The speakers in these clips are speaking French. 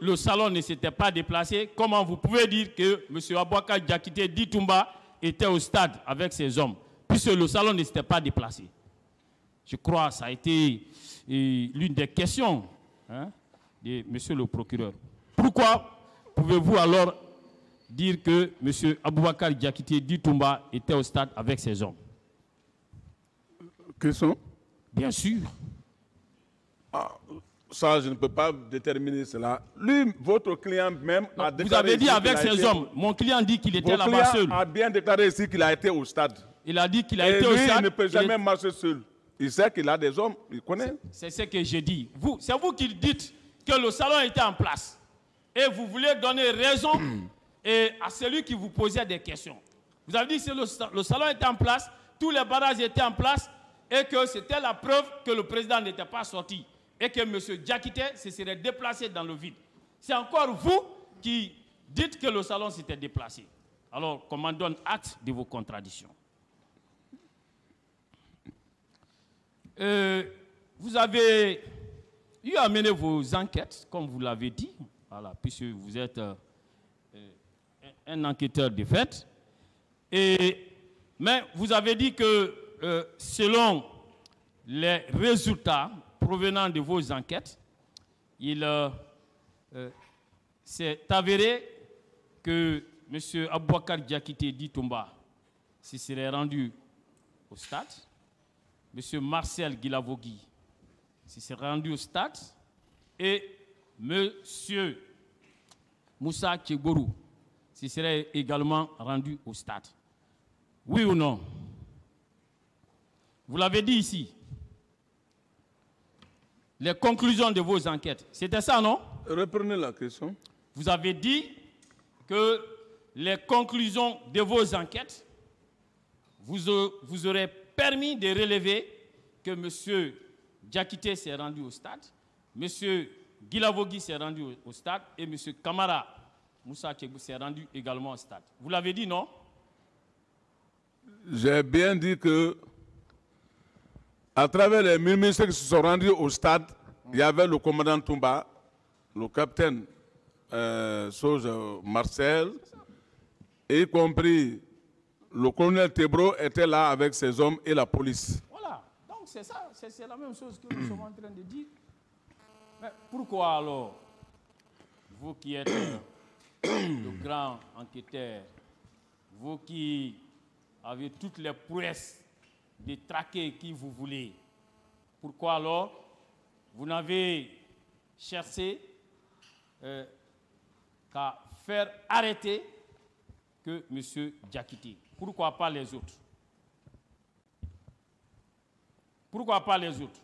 le salon ne s'était pas déplacé, comment vous pouvez dire que M. Aboubacar Diakité Ditumba était au stade avec ses hommes, puisque le salon ne s'était pas déplacé? Je crois que ça a été l'une des questions de M. le procureur. Pourquoi pouvez-vous alors dire que M. Aboubacar Diakité Ditumba était au stade avec ses hommes? Question? Bien sûr. Ça, je ne peux pas déterminer cela. Lui, votre client même a déclaré... Vous avez dit avec ses hommes. Mon client dit qu'il était là-bas seul. Votre client a bien déclaré ici qu'il a été au stade. Il a dit qu'il a été au stade. Il ne peut jamais marcher seul. Il sait qu'il a des hommes, il connaît. C'est ce que j'ai dit. C'est vous qui dites que le salon était en place. Et vous voulez donner raison à celui qui vous posait des questions. Vous avez dit que le salon était en place, tous les barrages étaient en place, et que c'était la preuve que le président n'était pas sorti. Et que M. Diakité se serait déplacé dans le vide. C'est encore vous qui dites que le salon s'était déplacé. Alors, qu'on m'en donne acte de vos contradictions. Vous avez eu à mener vos enquêtes, comme vous l'avez dit, voilà, puisque vous êtes un enquêteur de fait. Mais vous avez dit que selon les résultats provenant de vos enquêtes, il s'est avéré que M. Aboubacar Diakité Ditumba se serait rendu au stade, M. Marcel Guilavogui se serait rendu au stade et M. Moussa Tchegourou se serait également rendu au stade. Oui ou non? Vous l'avez dit ici. Les conclusions de vos enquêtes, c'était ça, non? Reprenez la question. Vous avez dit que les conclusions de vos enquêtes vous auraient permis de relever que M. Diakité s'est rendu au stade, M. Guilavogui s'est rendu au stade et M. Kamara Moussa Tchegourou s'est rendu également au stade. Vous l'avez dit, non? J'ai bien dit que à travers les ministres qui se sont rendus au stade, il y avait le commandant Toumba, le capitaine Sauge Marcel, y compris le colonel Tebro était là avec ses hommes et la police. Voilà, donc c'est ça, c'est la même chose que nous sommes en train de dire. Mais pourquoi alors, vous qui êtes le grand enquêteur, vous qui avez toutes les prouesses de traquer qui vous voulez, pourquoi alors vous n'avez cherché qu'à faire arrêter que M. Diakité? Pourquoi pas les autres? Pourquoi pas les autres?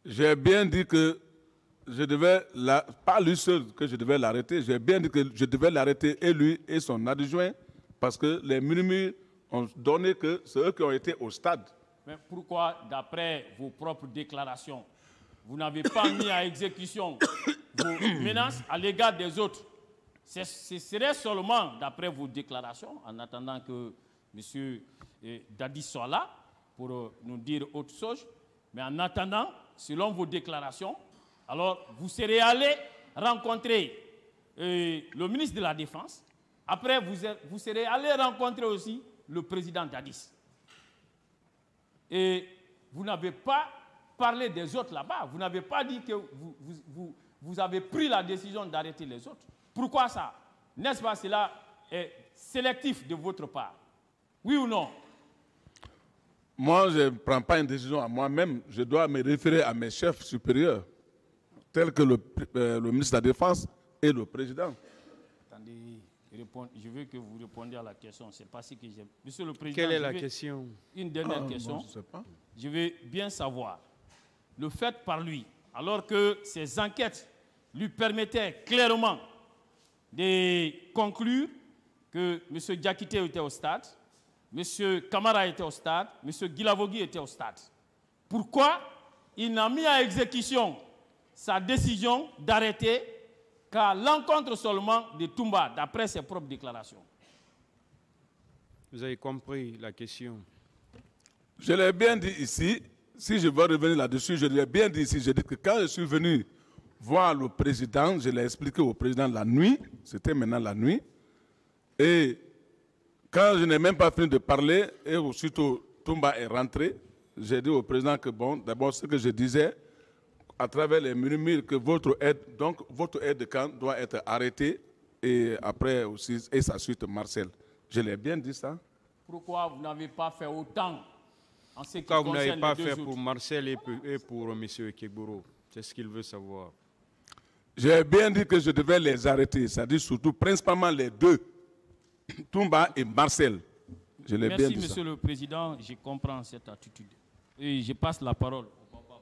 J'ai bien dit que je devais, pas lui seul que je devais l'arrêter, j'ai bien dit que je devais l'arrêter et lui et son adjoint, parce que les murmures ont donné que c'est eux qui ont été au stade. Mais pourquoi, d'après vos propres déclarations, vous n'avez pas mis à exécution vos menaces à l'égard des autres? Ce serait seulement, d'après vos déclarations, en attendant que M. Dadi soit là pour nous dire autre chose, mais en attendant, selon vos déclarations, alors vous serez allé rencontrer le ministre de la Défense. Après, vous serez allé rencontrer aussi le président Dadis. Et vous n'avez pas parlé des autres là-bas. Vous n'avez pas dit que vous avez pris la décision d'arrêter les autres. Pourquoi ça? N'est-ce pas, cela est sélectif de votre part? Oui ou non? Moi, je ne prends pas une décision à moi-même. Je dois me référer à mes chefs supérieurs, tels que le ministre de la Défense et le président. Attendez, je veux que vous répondiez à la question. C'est pas ce que j'ai. Monsieur le Président, quelle est la question? Une dernière question. Bon, je sais pas. Je veux bien savoir le fait par lui, alors que ses enquêtes lui permettaient clairement de conclure que M. Diakité était au stade, M. Kamara était au stade, M. Guilavogui était au stade. Pourquoi il n'a mis à exécution sa décision d'arrêter qu'à l'encontre seulement de Toumba, d'après ses propres déclarations? Vous avez compris la question. Je l'ai bien dit ici. Si je veux revenir là-dessus, je l'ai bien dit ici. J'ai dit que quand je suis venu voir le président. Je l'ai expliqué au président la nuit. C'était maintenant la nuit. Et quand je n'ai même pas fini de parler, et aussitôt Toumba est rentré, j'ai dit au président que bon, d'abord ce que je disais, à travers les murmures, que votre aide de camp doit être arrêtée, et après aussi, et sa suite Marcel. Je l'ai bien dit ça. Pourquoi vous n'avez pas fait autant en ce qui Pourquoi vous concerne n'avez pas les deux fait pour autres? Marcel et pour M. Ekegoro? C'est ce qu'il veut savoir. J'ai bien dit que je devais les arrêter, c'est-à-dire surtout, principalement les deux, Toumba et Marcel. Je l'ai bien Merci, dit ça. Monsieur le Président, je comprends cette attitude. Et je passe la parole au papa.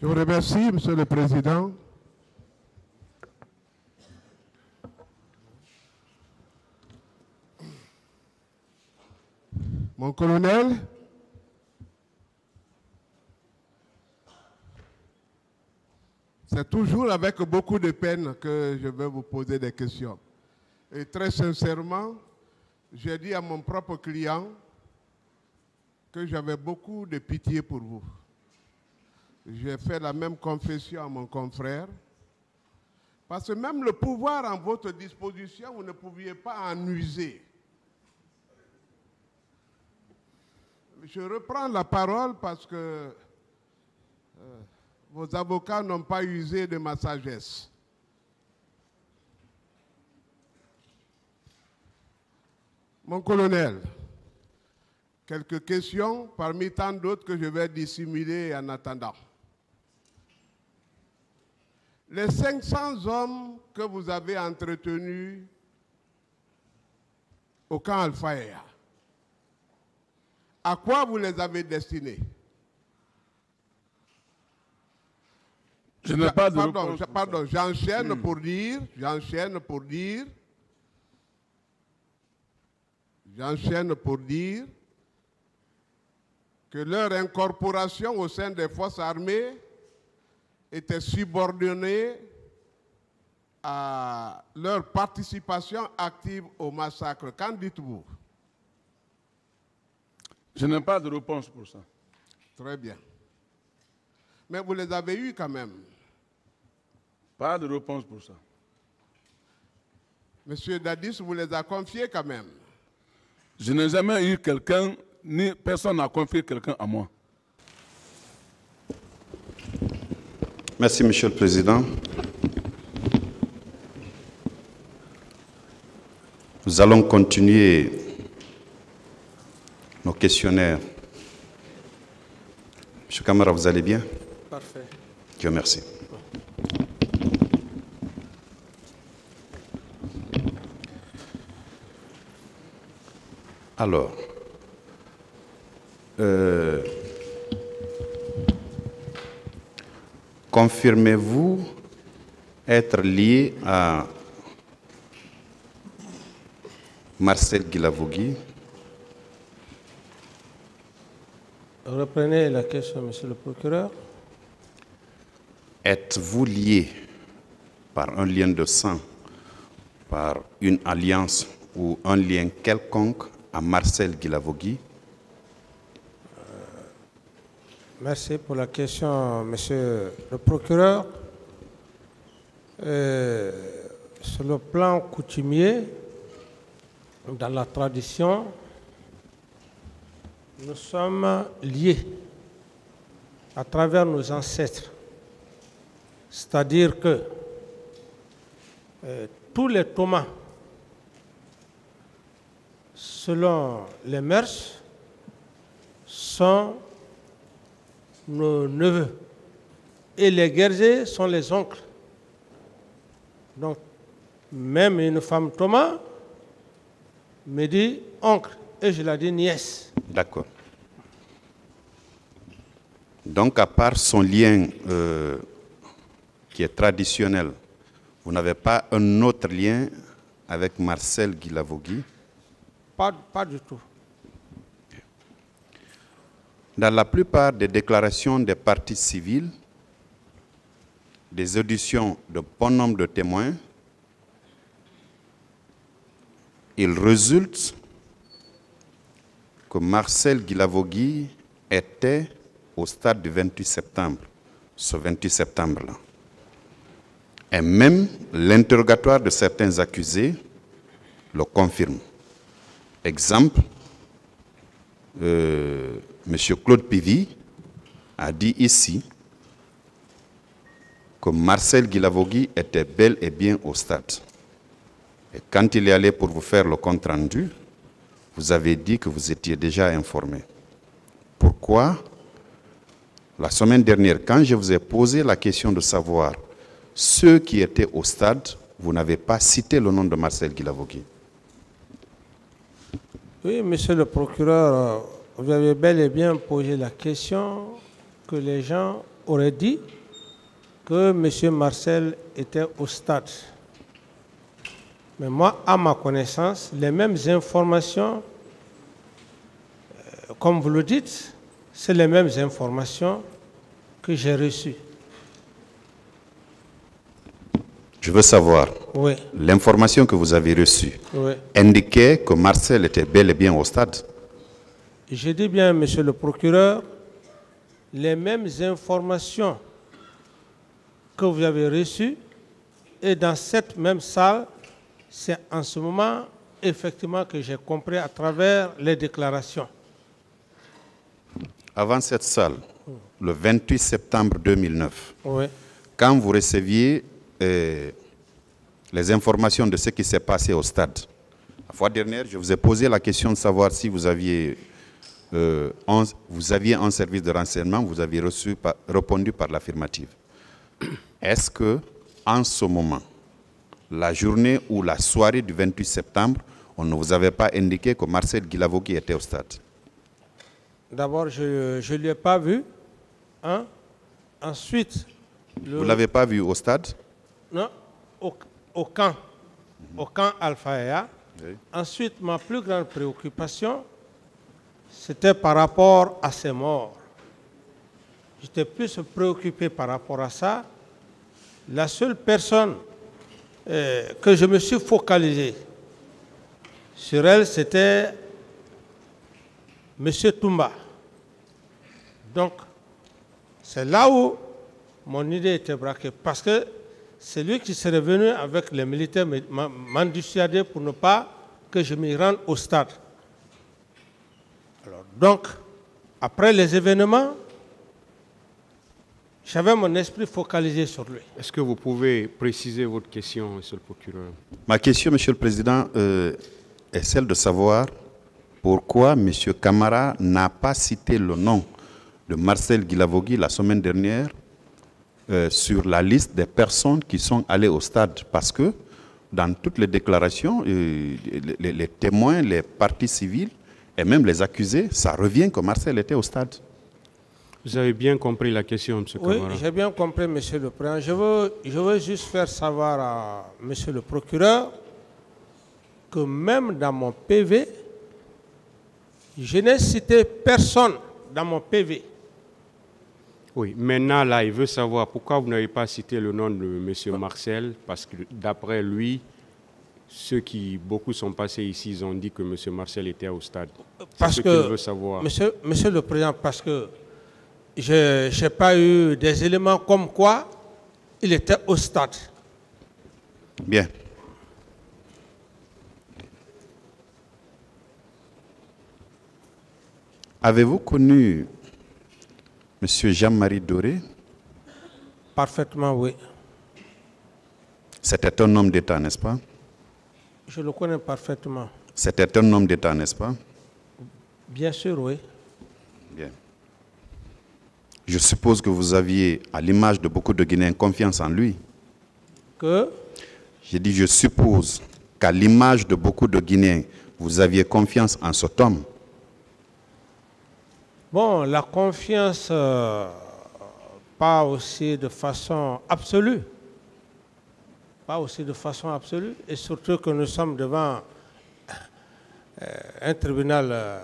Je vous remercie, Monsieur le Président. Mon colonel, c'est toujours avec beaucoup de peine que je vais vous poser des questions. Et très sincèrement, j'ai dit à mon propre client que j'avais beaucoup de pitié pour vous. J'ai fait la même confession à mon confrère, parce que même le pouvoir en votre disposition, vous ne pouviez pas en user. Je reprends la parole parce que vos avocats n'ont pas usé de ma sagesse. Mon colonel, quelques questions parmi tant d'autres que je vais dissimuler en attendant. Les 500 hommes que vous avez entretenus au camp Al-Faya, à quoi vous les avez destinés? Je n'ai pas de réponse. Pardon, j'enchaîne pour dire que leur incorporation au sein des forces armées était subordonnée à leur participation active au massacre. Qu'en dites-vous? Je n'ai pas de réponse pour ça. Très bien. Mais vous les avez eus quand même. Pas de réponse pour ça. Monsieur Dadis vous les a confiés quand même. Je n'ai jamais eu quelqu'un, ni personne n'a confié quelqu'un à moi. Merci, Monsieur le Président. Nous allons continuer nos questionnaires. Monsieur Camara, vous allez bien? Parfait. Dieu merci. Alors, confirmez-vous être lié à Marcel Guilavogui? Reprenez la question, Monsieur le procureur. Êtes-vous lié par un lien de sang, par une alliance ou un lien quelconque à Marcel Guilavogui? Merci pour la question, Monsieur le procureur. Sur le plan coutumier, dans la tradition, nous sommes liés à travers nos ancêtres. C'est-à-dire que tous les Thomas, selon les mœurs, sont nos neveux. Et les Guergers sont les oncles. Donc, même une femme Thomas me dit oncle, et je la dis nièce. D'accord. Donc, à part son lien qui est traditionnel, vous n'avez pas un autre lien avec Marcel Guilavogui? Pas du tout. Dans la plupart des déclarations des parties civiles, des auditions de bon nombre de témoins, il résulte que Marcel Guilavogui était au stade du 28 septembre, ce 28 septembre-là. Et même l'interrogatoire de certains accusés le confirme. Exemple, M. Claude Pivy a dit ici que Marcel Guilavogui était bel et bien au stade. Et quand il est allé pour vous faire le compte-rendu, vous avez dit que vous étiez déjà informé. Pourquoi? La semaine dernière, quand je vous ai posé la question de savoir ceux qui étaient au stade, vous n'avez pas cité le nom de Marcel Guilavogui. Oui, monsieur le procureur, vous avez bel et bien posé la question que les gens auraient dit que monsieur Marcel était au stade. Mais moi, à ma connaissance, les mêmes informations, comme vous le dites, c'est les mêmes informations que j'ai reçues. Je veux savoir, Oui, l'information que vous avez reçue oui. indiquait que Marcel était bel et bien au stade. Je dis bien, monsieur le procureur, les mêmes informations que vous avez reçues, et dans cette même salle, c'est en ce moment, effectivement, que j'ai compris à travers les déclarations. Avant cette salle, le 28 septembre 2009, Oui, quand vous receviez les informations de ce qui s'est passé au stade, la fois dernière, je vous ai posé la question de savoir si vous aviez un service de renseignement, vous aviez répondu par l'affirmative. Est-ce que, en ce moment, la journée ou la soirée du 28 septembre, on ne vous avait pas indiqué que Marcel Guilavogui était au stade? d'abord, je ne l'ai pas vu. Hein? Ensuite, Vous ne l'avez pas vu au stade? Non, au camp Alpha. Oui. Ensuite, ma plus grande préoccupation, c'était par rapport à ces morts. J'étais plus préoccupé par rapport à ça. La seule personne que je me suis focalisé sur elle, c'était M. Toumba. Donc, c'est là où mon idée était braquée. Parce que c'est lui qui serait venu avec les militaires m'en dissuader pour ne pas que je m'y rende au stade. Alors, donc, après les événements, j'avais mon esprit focalisé sur lui. Est-ce que vous pouvez préciser votre question, monsieur le procureur? Ma question, monsieur le président, est celle de savoir pourquoi M. Camara n'a pas cité le nom de Marcel Guilavogui la semaine dernière sur la liste des personnes qui sont allées au stade. Parce que dans toutes les déclarations, les témoins, les parties civiles et même les accusés, ça revient que Marcel était au stade. Vous avez bien compris la question, M. Camara? Oui, j'ai bien compris, monsieur le président. Je veux juste faire savoir à monsieur le procureur que même dans mon PV, je n'ai cité personne dans mon PV. Oui, maintenant, là, il veut savoir pourquoi vous n'avez pas cité le nom de M. Marcel, parce que d'après lui, beaucoup sont passés ici, ils ont dit que M. Marcel était au stade. C'est ce qu'il veut savoir. Monsieur le Président, parce que je n'ai pas eu des éléments comme quoi il était au stade. Bien. Avez-vous connu M. Jean-Marie Doré? Parfaitement, oui. C'était un homme d'État, n'est-ce pas? Je le connais parfaitement. C'était un homme d'État, n'est-ce pas? Bien sûr, oui. Bien. Je suppose que vous aviez, à l'image de beaucoup de Guinéens, confiance en lui. Que? J'ai dit, je suppose qu'à l'image de beaucoup de Guinéens, vous aviez confiance en cet homme. Bon, la confiance, pas aussi de façon absolue. Pas aussi de façon absolue. Et surtout que nous sommes devant un tribunal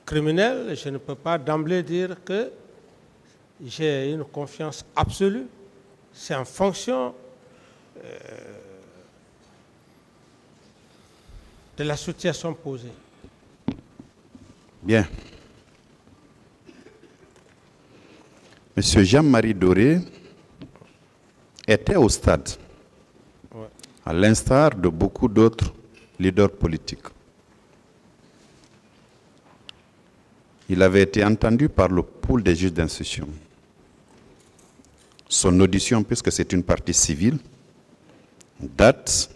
criminel. Je ne peux pas d'emblée dire que j'ai une confiance absolue. C'est en fonction de la situation posée. Bien. M. Jean-Marie Doré était au stade, à l'instar de beaucoup d'autres leaders politiques. Il avait été entendu par le pool des juges d'instruction. Son audition, puisque c'est une partie civile, date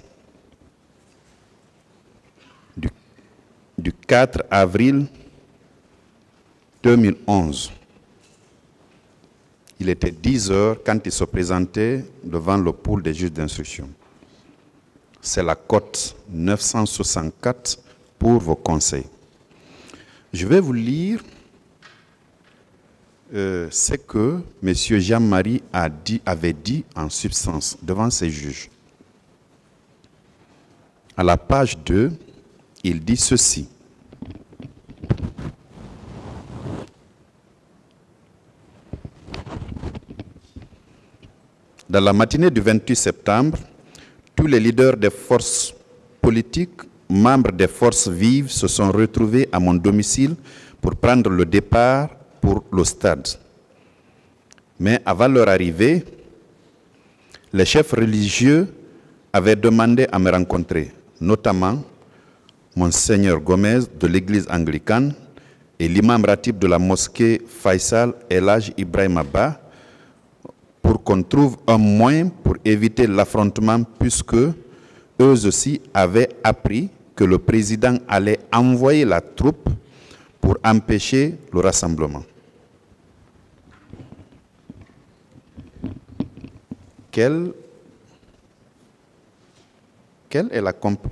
du 4 avril 2011. Il était 10 heures quand il se présentait devant le pool des juges d'instruction. C'est la cote 964 pour vos conseils. Je vais vous lire ce que M. Jean-Marie avait dit en substance devant ces juges. À la page 2, il dit ceci. Dans la matinée du 28 septembre, tous les leaders des forces politiques, membres des forces vives, se sont retrouvés à mon domicile pour prendre le départ pour le stade. Mais avant leur arrivée, les chefs religieux avaient demandé à me rencontrer, notamment Monseigneur Gomez de l'église anglicane et l'imam ratib de la mosquée Faisal El Hadj Ibrahim Abba, pour qu'on trouve un moyen pour éviter l'affrontement, puisque eux aussi avaient appris que le président allait envoyer la troupe pour empêcher le rassemblement. Quelle est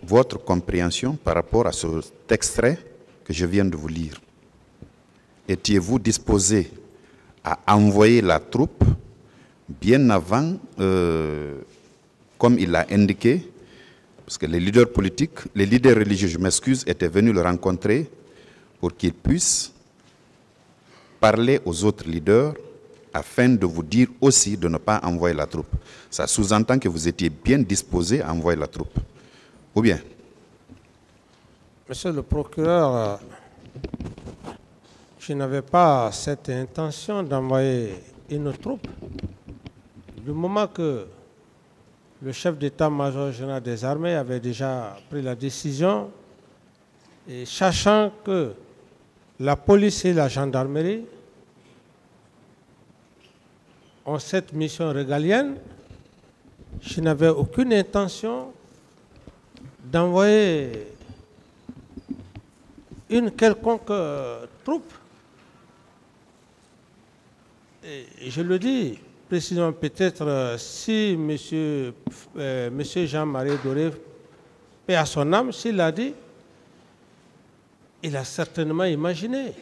votre compréhension par rapport à cet extrait que je viens de vous lire? Étiez-vous disposé à envoyer la troupe bien avant, comme il l'a indiqué, parce que les leaders politiques, les leaders religieux, je m'excuse, étaient venus le rencontrer pour qu'ils puissent parler aux autres leaders afin de vous dire aussi de ne pas envoyer la troupe. Ça sous-entend que vous étiez bien disposé à envoyer la troupe. Ou bien? Monsieur le procureur, je n'avais pas cette intention d'envoyer une troupe. Du moment que le chef d'état-major général des armées avait déjà pris la décision, et sachant que la police et la gendarmerie ont cette mission régalienne, je n'avais aucune intention d'envoyer une quelconque troupe. Et je le dis précisément, peut-être si M. Jean-Marie Doré, paix à son âme, s'il l'a dit, il a certainement imaginé